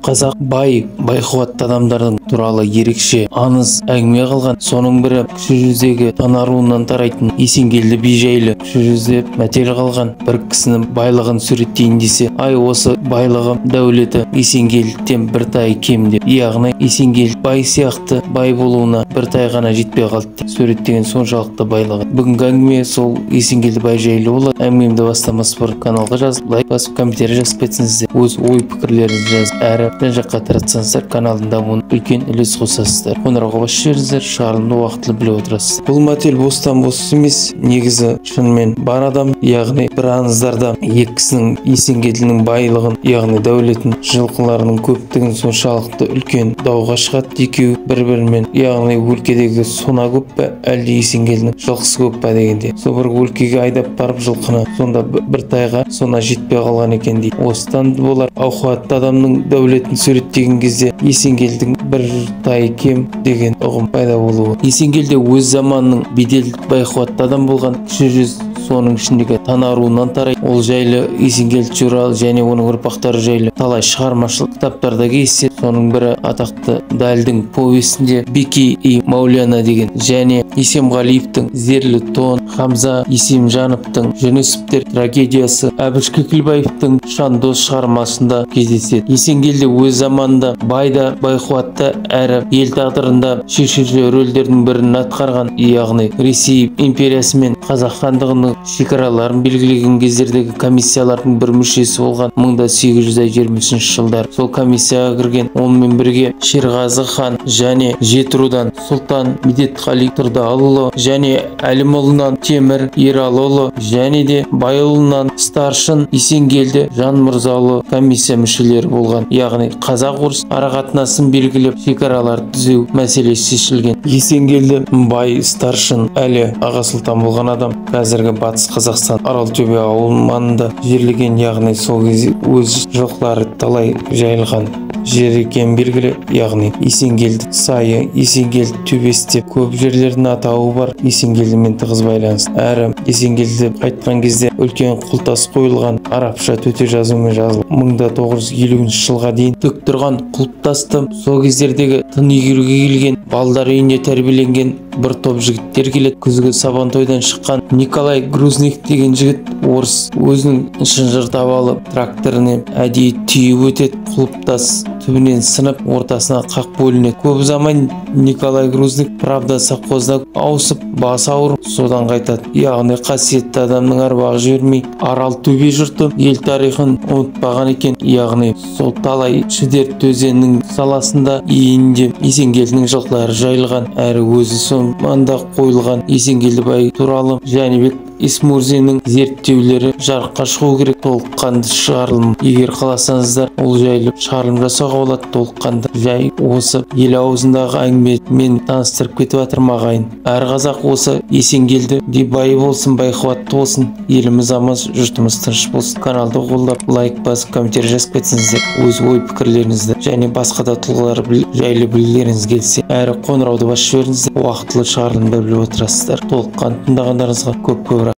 Қазақ бай-қуатты адамдардың туралы ерекше аңыз әңгіме қалған. Соның бірі кіші жүздегі тана руынан тарайтын Есенгелді би жайлы. Кіші жүзде мәтел қалған бір кісінің байлығын суреттейін десе, осы байлығы дәулеті Есенгелдіден бір тай кем деп, яғни Есенгелді бай сияқты бай болуына бір тай ғана жетпей қалды деп суреттеген соншалықты байлығы. Бүгінгі әңгіме сол Есенгелді бай жайлы болады. Әңгімемді бастамас бұрын каналға жазып, лайк басып, комментарий жазып кетсеңіздер, өз ой пікірлеріңізді жазып, әрі жан-жаққа таратсаңыздар, каналдың дамуына үлкен үлес қосасыздар. Қоңырауға басып жіберіңіздер, шығарылымды уақытылы біліп отырасыз. Бұл мәтел бостан-бос емес, негізі шынымен бар адам, яғни бір аңыздарда екі кісінің Есенгелдінің байлығын, яғни дәулетін, жылқыларының көптігін соншалықты үлкен дауға шығады. Екеуі бір-бірімен, яғни өлкедегі сона көп пе, әлде Есенгелдінің жылқысы көп пе дегенде. Сол бір өлкеге айдап барып жылқыны, сонда бір тайға сона жетпей қалған екен дейді. Осыдан болар ауқатты адамның дәулетін суреттеген кезде Есенгелдің бір тай кем деген ұғым пайда болуы. Есенгелді өз заманының беделді бай-қуатты адам болған. Кіші жүз соның ішіндегі тана руынан тарайды. Ол жайлы Есенгелді туралы және оның ұрпақтары жайлы талай шығармашылық кітаптарда кездеседі. Соның бірі атақты Дальдың повесінде Беки и Мауляна деген, және Есенғалиевтің Зерлі тон, Хамза Есенжановтың Жүнісовтер трагедиясы, Әбіш Кекілбаевтың Шандос шығармасында кездеседі. Есенгелді өз заманында байда бай-қуатты әрі ел тағдырында шешуші рөлдердің бірін атқарған, яғни Ресей империясы мен Қазақ хандығының шекараларын белгілеген кездердегі комиссиялардың бір мүшесі болған. 1823 жылдар сол комиссияға кірген. Онымен бірге Шерғазы хан және Жетірудан Сұлтан Медетқали Тұрдыұлы және Әлімұлынан Темір Ералыұлы және де Байұлынан Старшын Есенгелді Жанмырзаұлы комиссия мүшелері болған. Яғни қазақ-орыс арақатынасын белгілеп шекараларды түзеу мәселесі шешілген. Есенгелді бай Старшын әлі аға сұлтан болған адам. Қазіргі батыс Қазақстан Аралтөбе ауылының маңында жерлеген, яғни сол кезде өз жылқылары талай жайылған жер екен белгілі. Яғни Есенгелді сайы, Есенгелді төбесі деп көп жерлердің атауы бар. Есенгелдімен тығыз байланысты. Әрі Есенгелді қайтқан кезде үлкен құлтас қойылған, арабша төте жазумен жазылып, 1950 жылға дейін тік тұрған құлтасты сол кездердегі тың игеруге келген, балдар үйіне тәрбиеленген бір топ жігіттер келеді. Күзгі сабантойдан шыққан Николай Грузник деген жігіт орыс өзінің шынжыр табалы тракторына әдейі түйіп өтеді. Құлыптас түбінен сынып, ортасына қақ бөлінеді. Көп заман Николай Грузник правда совхозына ауысып, басы ауырып, содан қайтады. Яғни қасиетті адамның арбағы жібермей, Аралтөбе жұрты ел тарихын ұмытпаған екен. Яғни сол талай шідерт өзенінің саласында иінінде Есенгелдінің жылқылары жайылған, әрі өзі сол маңда қойылған. Есенгелді бай туралы Жәнібек Исмурзиннің зерттеулері жарыққа шығу керек. Толыққанды шығарылым, егер қаласаңыздар, ол жайлы шығарылым жасауға болады. Толыққанды жай осы ел аузындағы әңгімен таныстырып кетіп жатыр мағайын. Әр қазақ осы Есенгелді де бай болсын, бай-қуатты болсын, еліміз аман, жұртымыз тыныш болсын. Каналды қолдап, лайк басып, комментарий жазып кетсеңіздер, өз ой пікірлеріңізді және басқа да тұлғалар жайлы білгілеріңіз келсе, әрі қоңырауды басып жіберіңіздер, уақытылы шығарылымды біліп отырасыздар. Толыққанды тыңдағандарыңызға көп